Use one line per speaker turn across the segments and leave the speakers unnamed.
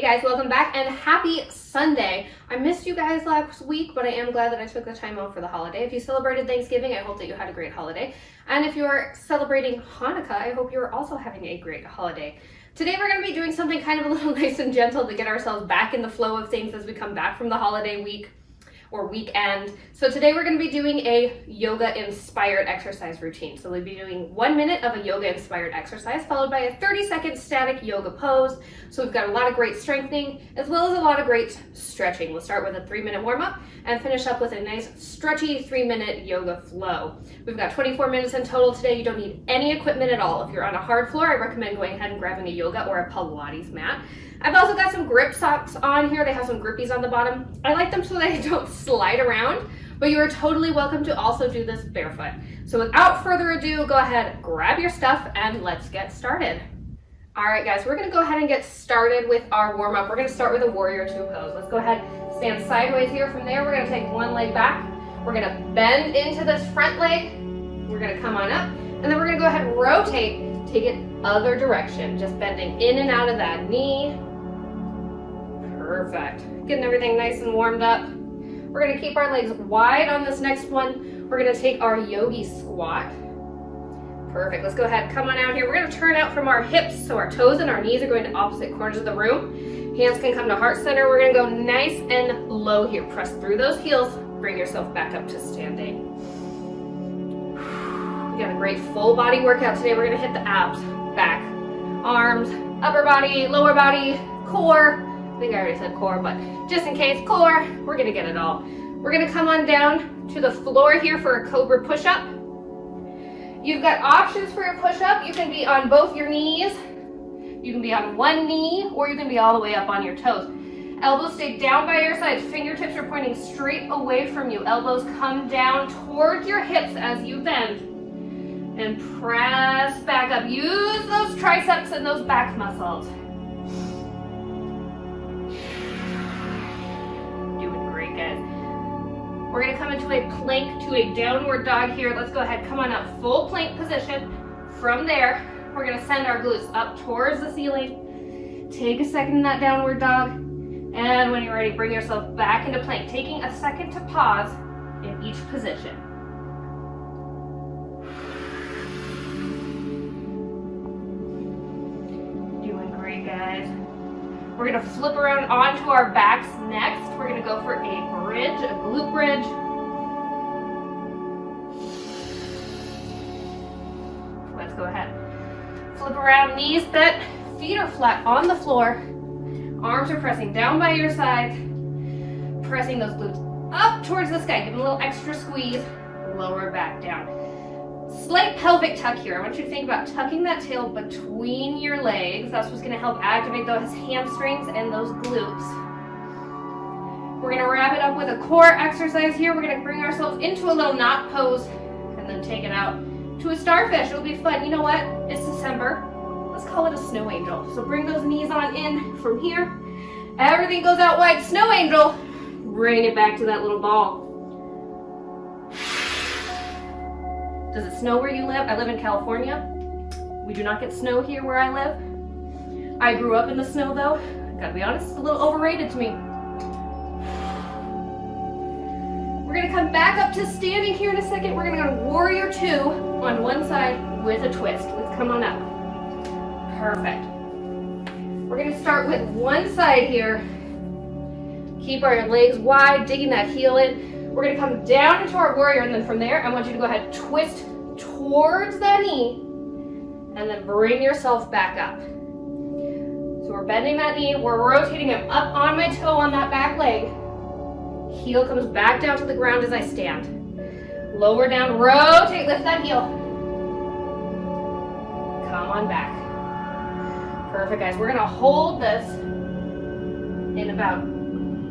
guys, welcome back and happy Sunday. I missed you guys last week, but I am glad that I took the time off for the holiday. If you celebrated Thanksgiving, I hope that you had a great holiday. And if you're celebrating Hanukkah, I hope you're also having a great holiday. Today we're going to be doing something kind of a little nice and gentle to get ourselves back in the flow of things as we come back from the holiday week or weekend. So today we're going to be doing a yoga inspired exercise routine. So we'll be doing 1 minute of a yoga inspired exercise followed by a 30-second static yoga pose. So we've got a lot of great strengthening as well as a lot of great stretching. We'll start with a 3-minute warm-up and finish up with a nice stretchy 3-minute yoga flow. We've got 24 minutes in total today. You don't need any equipment at all. If you're on a hard floor, I recommend going ahead and grabbing a yoga or a Pilates mat. I've also got some grip socks on here. They have some grippies on the bottom. I like them so they don't slide around, but you are totally welcome to also do this barefoot. So without further ado, go ahead, grab your stuff, and let's get started. All right, guys, we're gonna go ahead and get started with our warm-up. We're gonna start with a warrior two pose. Let's go ahead, stand sideways here. From there, we're gonna take one leg back. We're gonna bend into this front leg. We're gonna come on up, and then we're gonna go ahead and rotate, take it other direction, just bending in and out of that knee. Perfect. Getting everything nice and warmed up. We're gonna keep our legs wide on this next one. We're gonna take our Yogi Squat. Perfect. Let's go ahead, come on out here. We're gonna turn out from our hips, so our toes and our knees are going to opposite corners of the room. Hands can come to heart center. We're gonna go nice and low here. Press through those heels. Bring yourself back up to standing. We got a great full body workout today. We're gonna hit the abs, back, arms, upper body, lower body, core. I think I already said core, but just in case, core, we're gonna get it all. We're gonna come on down to the floor here for a Cobra Push-Up. You've got options for your push-up. You can be on both your knees, you can be on one knee, or you can be all the way up on your toes. Elbows stay down by your sides. Fingertips are pointing straight away from you. Elbows come down towards your hips as you bend. And press back up. Use those triceps and those back muscles. Guys. We're going to come into a plank to a downward dog here. Let's go ahead, come on up, full plank position. From there, we're going to send our glutes up towards the ceiling. Take a second in that downward dog. And when you're ready, bring yourself back into plank, taking a second to pause in each position. Doing great, guys. We're going to flip around onto our backs next. We're going to go for a bridge, a glute bridge. Let's go ahead. Flip around, knees bent, feet are flat on the floor. Arms are pressing down by your side. Pressing those glutes up towards the sky. Give them a little extra squeeze. Lower back down. Slight pelvic tuck here. I want you to think about tucking that tail between your legs. That's what's going to help activate those hamstrings and those glutes. We're going to wrap it up with a core exercise here. We're going to bring ourselves into a little knot pose and then take it out to a starfish. It'll be fun. You know what? It's December. Let's call it a snow angel. So bring those knees on in from here. Everything goes out wide. Snow angel. Bring it back to that little ball. Does it snow where you live? I live in California. We do not get snow here where I live. I grew up in the snow though. Gotta be honest, it's a little overrated to me. We're gonna come back up to standing here in a second. We're gonna go warrior two on one side with a twist. Let's come on up. Perfect. We're gonna start with one side here. Keep our legs wide, digging that heel in. We're going to come down into our warrior, and then from there, I want you to go ahead and twist towards that knee, and then bring yourself back up. So we're bending that knee, we're rotating it up on my toe on that back leg. Heel comes back down to the ground as I stand. Lower down, rotate, lift that heel. Come on back. Perfect, guys. We're going to hold this in about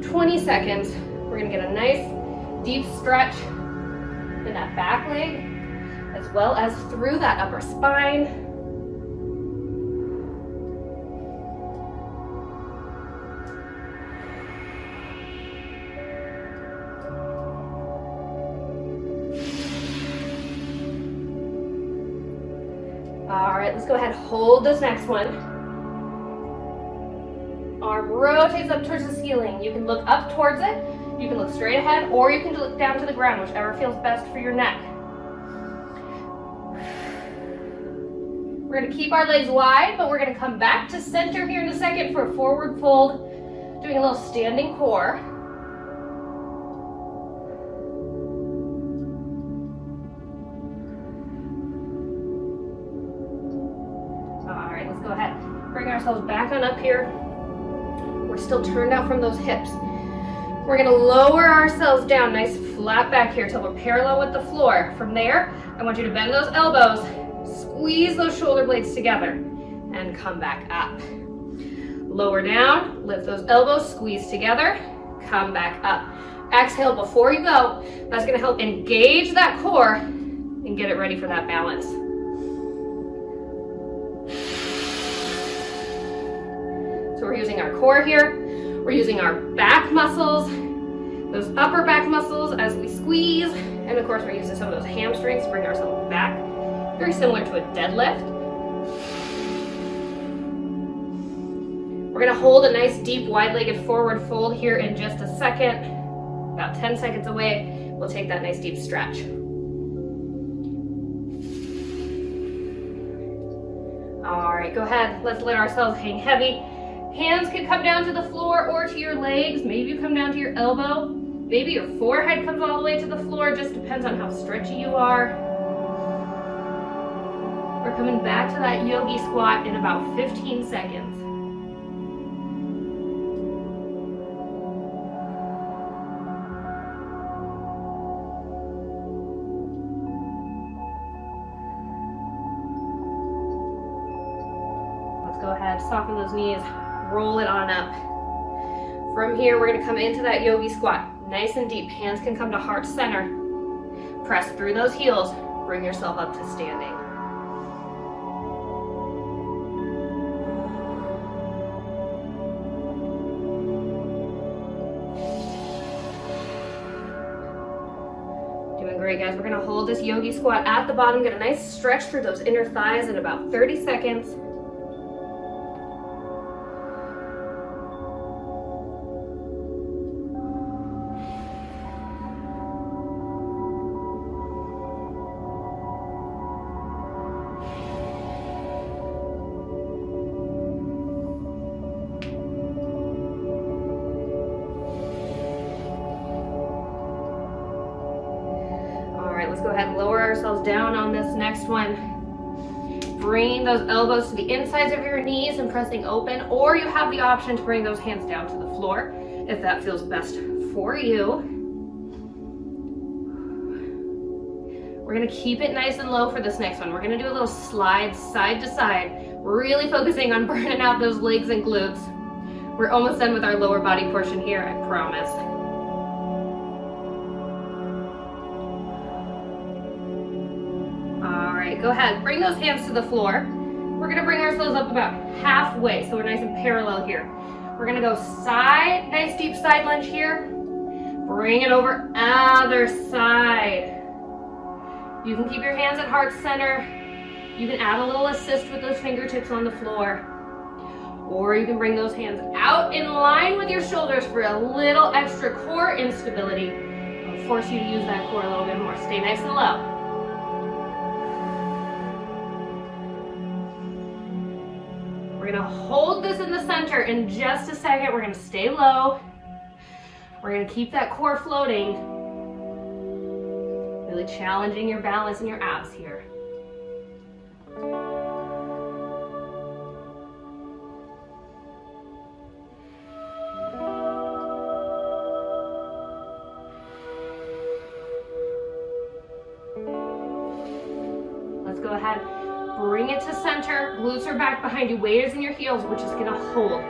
20 seconds. We're going to get a nice deep stretch in that back leg, as well as through that upper spine. All right, let's go ahead, hold this next one. Arm rotates up towards the ceiling. You can look up towards it, you can look straight ahead, or you can look down to the ground, whichever feels best for your neck. We're going to keep our legs wide, but we're going to come back to center here in a second for a forward fold, doing a little standing core. All right, let's go ahead. Bring ourselves back on up here. We're still turned out from those hips. We're going to lower ourselves down, nice flat back here till we're parallel with the floor. From there, I want you to bend those elbows, squeeze those shoulder blades together, and come back up. Lower down, lift those elbows, squeeze together, come back up. Exhale before you go. That's going to help engage that core and get it ready for that balance. So we're using our core here. We're using our back muscles, those upper back muscles as we squeeze. And of course, we're using some of those hamstrings to bring ourselves back. Very similar to a deadlift. We're going to hold a nice deep wide-legged forward fold here in just a second. About 10 seconds away, we'll take that nice deep stretch. All right, go ahead. Let's let ourselves hang heavy. Hands can come down to the floor or to your legs. Maybe you come down to your elbow. Maybe your forehead comes all the way to the floor. It just depends on how stretchy you are. We're coming back to that yogi squat in about 15 seconds. Let's go ahead, soften those knees. Roll it on up. From here, we're going to come into that yogi squat. Nice and deep. Hands can come to heart center. Press through those heels. Bring yourself up to standing. Doing great, guys. We're going to hold this yogi squat at the bottom. Get a nice stretch through those inner thighs in about 30 seconds. Let's go ahead and lower ourselves down on this next one. Bring those elbows to the insides of your knees and pressing open, or you have the option to bring those hands down to the floor if that feels best for you. We're going to keep it nice and low for this next one. We're going to do a little slide side to side, really focusing on burning out those legs and glutes. We're almost done with our lower body portion here, I promise. Go ahead, bring those hands to the floor. We're gonna bring ourselves up about halfway, so we're nice and parallel here. We're gonna go side, nice deep side lunge here. Bring it over, other side. You can keep your hands at heart center. You can add a little assist with those fingertips on the floor. Or you can bring those hands out in line with your shoulders for a little extra core instability. I'll force you to use that core a little bit more. Stay nice and low. We're going to hold this in the center in just a second. We're going to stay low. We're going to keep that core floating. Really challenging your balance and your abs here. Let's go ahead. Bring it to center, glutes are back behind you, weight is in your heels, we're just gonna hold.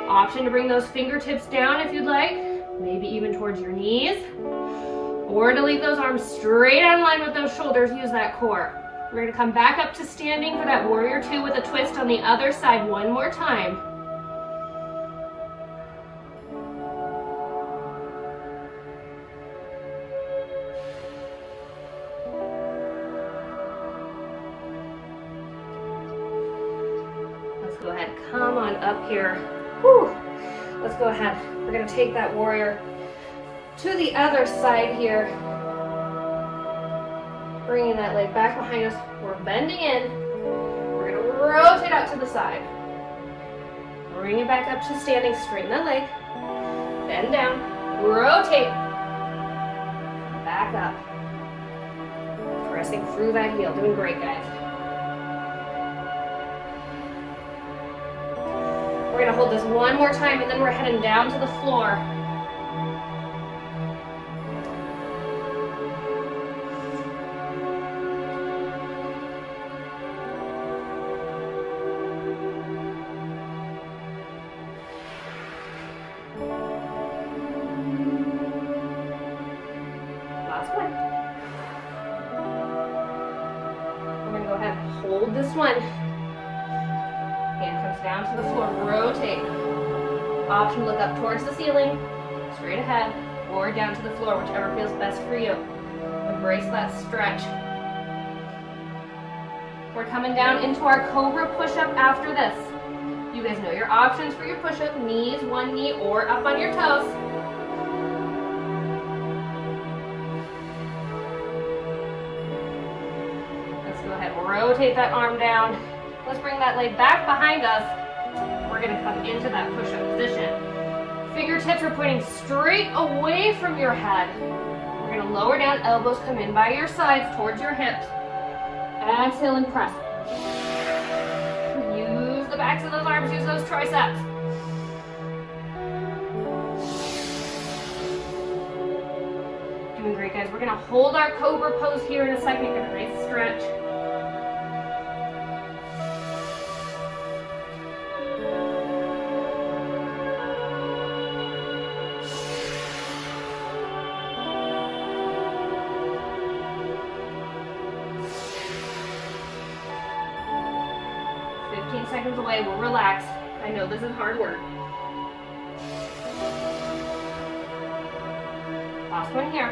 Option to bring those fingertips down if you'd like, maybe even towards your knees, or to leave those arms straight on line with those shoulders, use that core. We're gonna come back up to standing for that warrior two with a twist on the other side one more time. Go ahead, come on up here. Whew. Let's go ahead. We're gonna take that warrior to the other side here. Bringing that leg back behind us. We're bending in. We're gonna rotate out to the side. Bring it back up to standing. Straighten that leg. Bend down. Rotate. Back up. Pressing through that heel. Doing great, guys. We're gonna hold this one more time and then we're heading down to the floor. Last one. We're gonna go ahead and hold this one. Down to the floor, rotate. Option, look up towards the ceiling, straight ahead, or down to the floor, whichever feels best for you. Embrace that stretch. We're coming down into our Cobra Push-Up after this. You guys know your options for your push-up, knees, one knee, or up on your toes. Let's go ahead and rotate that arm down. Let's bring that leg back behind us. We're gonna come into that push-up position. Fingertips are pointing straight away from your head. We're gonna lower down, elbows come in by your sides towards your hips. Exhale and press. Use the backs of those arms, use those triceps. Doing great, guys. We're gonna hold our Cobra pose here in a second. Get a nice stretch. Seconds away, we'll relax. I know this is hard work. Last one here.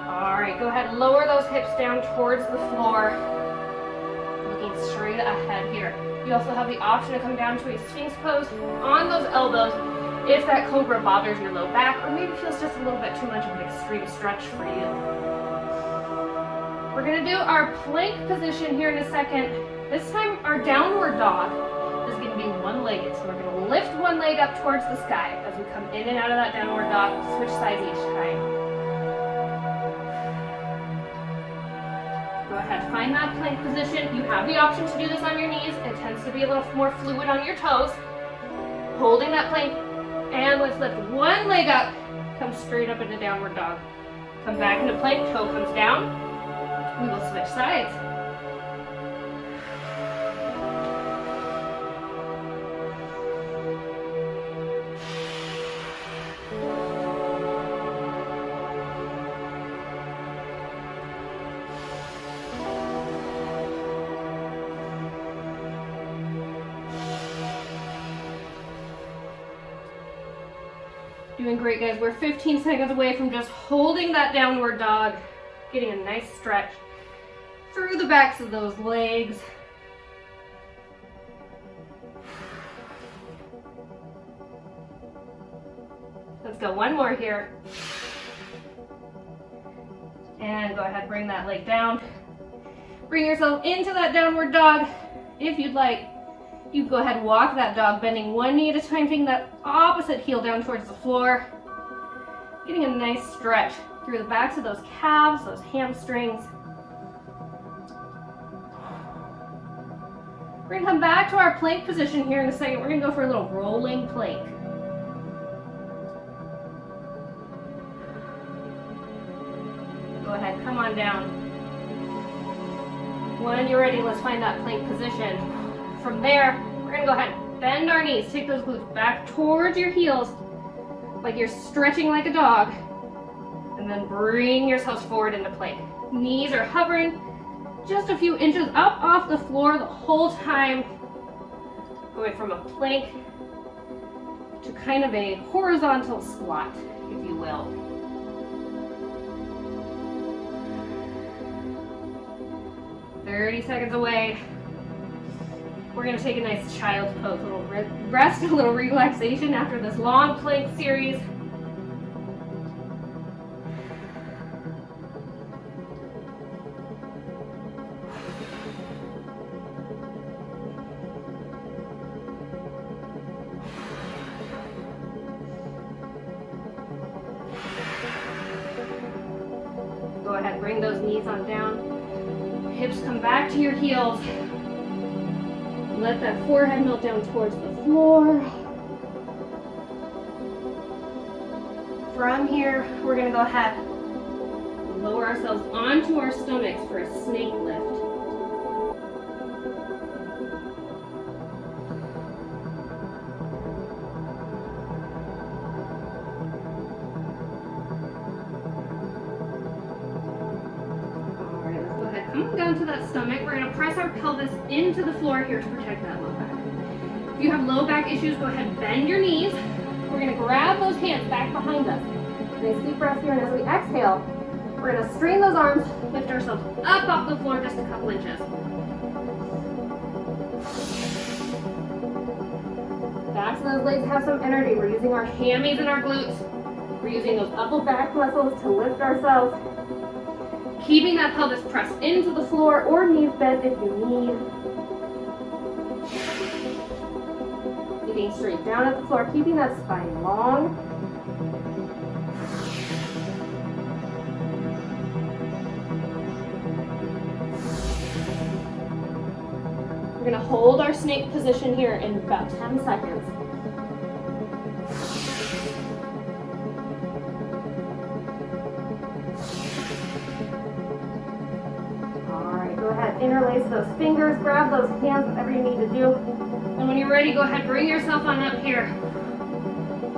All right, go ahead, lower those hips down towards the floor. Looking straight ahead here. You also have the option to come down to a Sphinx pose on those elbows if that Cobra bothers your low back or maybe feels just a little bit too much of an extreme stretch for you. We're gonna do our plank position here in a second. This time our downward dog is gonna be one-legged. So we're gonna lift one leg up towards the sky as we come in and out of that downward dog. Switch sides each time. Go ahead, find that plank position. You have the option to do this on your knees. It tends to be a little more fluid on your toes. Holding that plank, and let's lift one leg up. Come straight up into downward dog. Come back into plank, toe comes down. We will switch sides. Doing great, guys. We're 15 seconds away from just holding that downward dog, getting a nice stretch through the backs of those legs. Let's go one more here. And go ahead, bring that leg down. Bring yourself into that downward dog. If you'd like, you go ahead and walk that dog, bending one knee at a time, taking that opposite heel down towards the floor. Getting a nice stretch through the backs of those calves, those hamstrings. We're gonna come back to our plank position here in a second. We're gonna go for a little rolling plank. Go ahead, come on down. When you're ready, let's find that plank position. From there, we're gonna go ahead and bend our knees. Take those glutes back towards your heels, like you're stretching like a dog. And then bring yourselves forward into plank. Knees are hovering just a few inches up off the floor the whole time. Going from a plank to kind of a horizontal squat, if you will. "30 seconds away. We're gonna take a nice child's pose, a little rest, a little relaxation after this long plank series. Go ahead, bring those knees on down. Hips come back to your heels. Let that forehead melt down towards the floor. From here, we're gonna go ahead, lower ourselves onto our stomachs for a snake lift. Come down to that stomach. We're going to press our pelvis into the floor here to protect that low back. If you have low back issues, go ahead and bend your knees. We're going to grab those hands back behind us. Nice deep breath here, and as we exhale, we're going to strain those arms, lift ourselves up off the floor just a couple inches. Backs of those legs have some energy. We're using our hammies and our glutes. We're using those upper back muscles to lift ourselves. Keeping that pelvis pressed into the floor or knees bent if you need. Leaning straight down at the floor, keeping that spine long. We're going to hold our snake position here in about 10 seconds. Interlace those fingers, grab those hands, whatever you need to do. And when you're ready, go ahead, bring yourself on up here.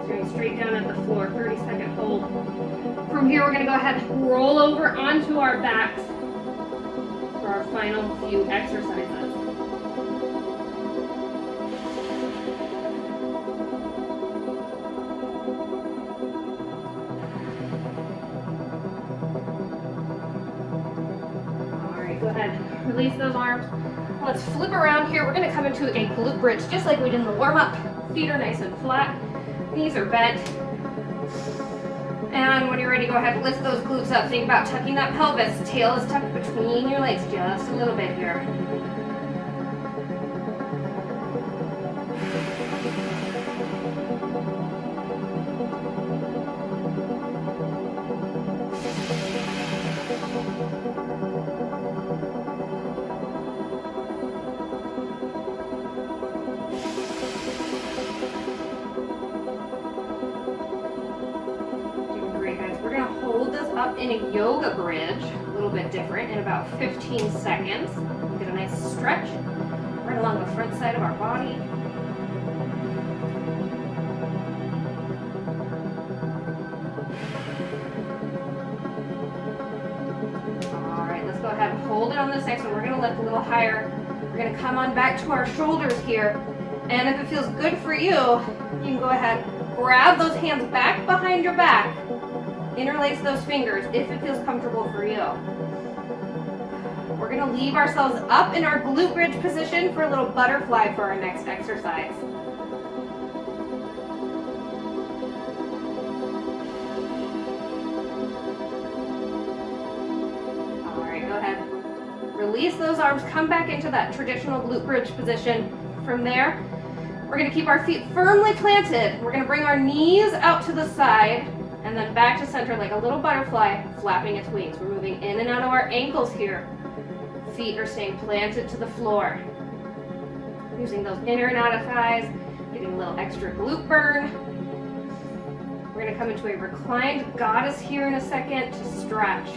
Staring straight down at the floor, 30-second hold. From here, we're going to go ahead and roll over onto our backs for our final few exercises. Go ahead, release those arms. Let's flip around here. We're going to come into a glute bridge, just like we did in the warm-up. Feet are nice and flat, knees are bent. And when you're ready, go ahead and lift those glutes up. Think about tucking that pelvis. Tail is tucked between your legs just a little bit here. Up in a yoga bridge, a little bit different, in about 15 seconds. Get a nice stretch right along the front side of our body. All right, let's go ahead and hold it on this next one. We're going to lift a little higher. We're going to come on back to our shoulders here. And if it feels good for you, you can go ahead, grab those hands back behind your back. Interlace those fingers if it feels comfortable for you. We're going to leave ourselves up in our glute bridge position for a little butterfly for our next exercise. All right, go ahead. Release those arms, come back into that traditional glute bridge position. From there, we're going to keep our feet firmly planted. We're going to bring our knees out to the side. And then back to center like a little butterfly flapping its wings. We're moving in and out of our ankles here. Feet are staying planted to the floor. Using those inner and outer thighs, getting a little extra glute burn. We're going to come into a reclined goddess here in a second to stretch.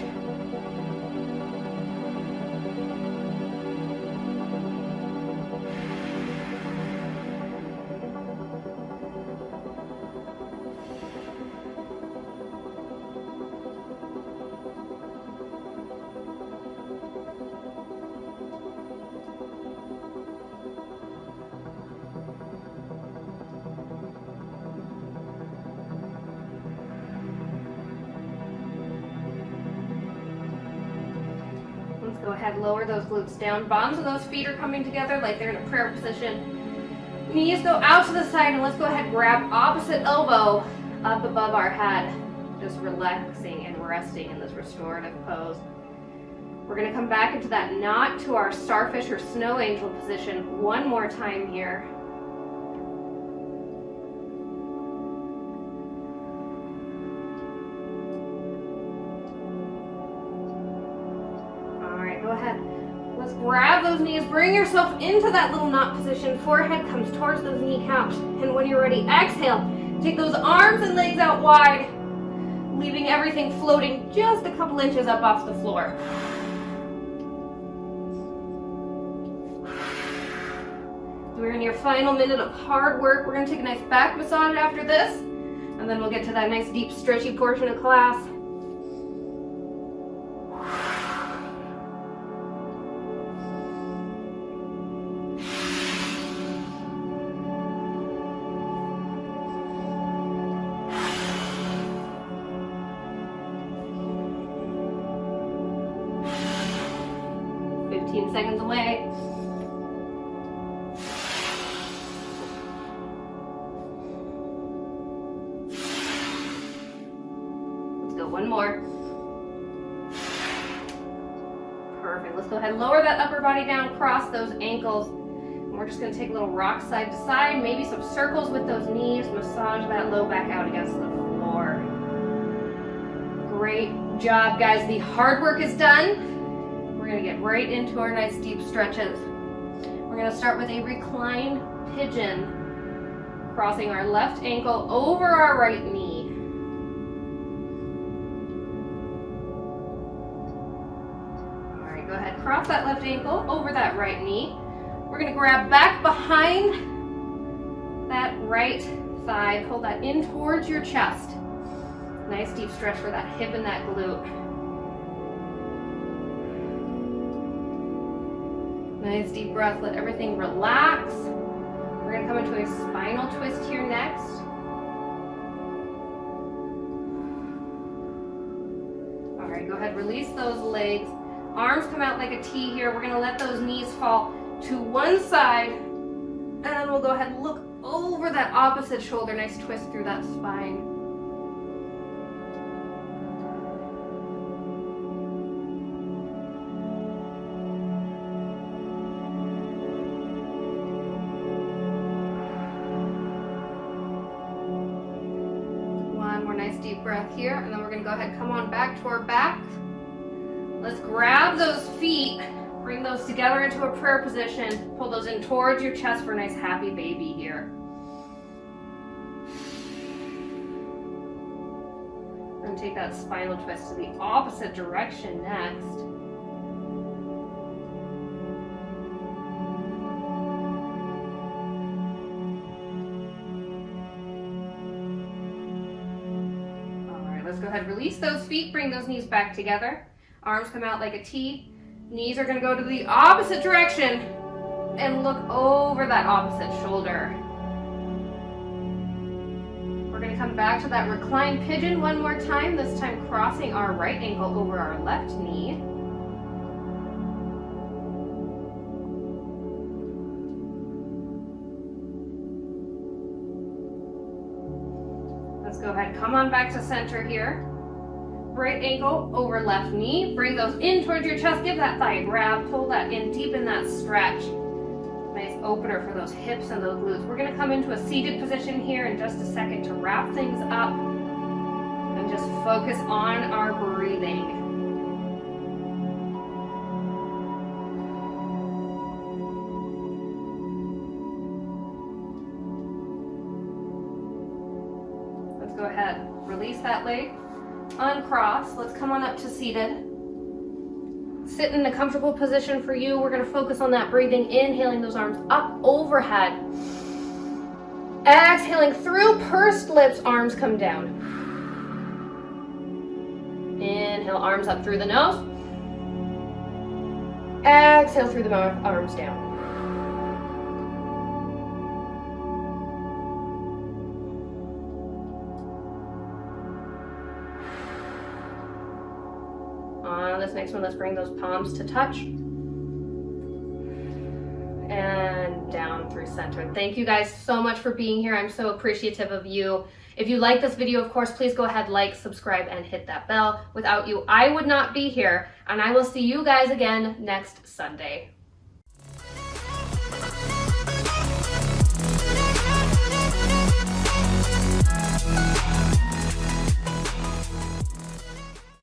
Go ahead, lower those glutes down. Bottoms of those feet are coming together like they're in a prayer position. Knees go out to the side, and let's go ahead, grab opposite elbow up above our head. Just relaxing and resting in this restorative pose. We're gonna come back into that knot to our starfish or snow angel position one more time here. All right, go ahead. Let's grab those knees, bring yourself into that little knot position. Forehead comes towards those kneecaps. And when you're ready, exhale. Take those arms and legs out wide, leaving everything floating just a couple inches up off the floor. We're in your final minute of hard work. We're gonna take a nice back massage after this, and then we'll get to that nice deep stretchy portion of class. 15 seconds away. Let's go one more. Perfect. Let's go ahead and lower that upper body down, cross those ankles. And we're just going to take a little rock side to side, maybe some circles with those knees, massage that low back out against the floor. Great job, guys. The hard work is done. We're going to get right into our nice deep stretches. We're going to start with a reclined pigeon, crossing our left ankle over our right knee. All right, go ahead, cross that left ankle over that right knee. We're going to grab back behind that right thigh, pull that in towards your chest. Nice deep stretch for that hip and that glute. Nice deep breath, let everything relax. We're gonna come into a spinal twist here next. All right, go ahead, release those legs. Arms come out like a T here. We're gonna let those knees fall to one side, and then we'll go ahead and look over that opposite shoulder. Nice twist through that spine. Deep breath here, and then we're going to go ahead and come on back to our back. Let's grab those feet, bring those together into a prayer position, pull those in towards your chest for a nice happy baby here. We're going to take that spinal twist to the opposite direction next. Go ahead, release those feet, bring those knees back together. Arms come out like a T. Knees are going to go to the opposite direction and look over that opposite shoulder. We're going to come back to that reclined pigeon one more time, this time crossing our right ankle over our left knee. Go ahead, come on back to center here. Right ankle over left knee. Bring those in towards your chest. Give that thigh a grab. Pull that in deep in that stretch. Nice opener for those hips and those glutes. We're going to come into a seated position here in just a second to wrap things up and just focus on our breathing. Go ahead, release that leg, uncross. Let's come on up to seated. Sit in a comfortable position for you. We're going to focus on that breathing, inhaling those arms up overhead. Exhaling through pursed lips, arms come down. Inhale, arms up through the nose. Exhale through the mouth, arms down. On this this next one. Let's bring those palms to touch. And down through center. Thank you guys so much for being here. I'm so appreciative of you. If you like this video, of course, please go ahead, like, subscribe, and hit that bell. Without you, I would not be here. And I will see you guys again next Sunday.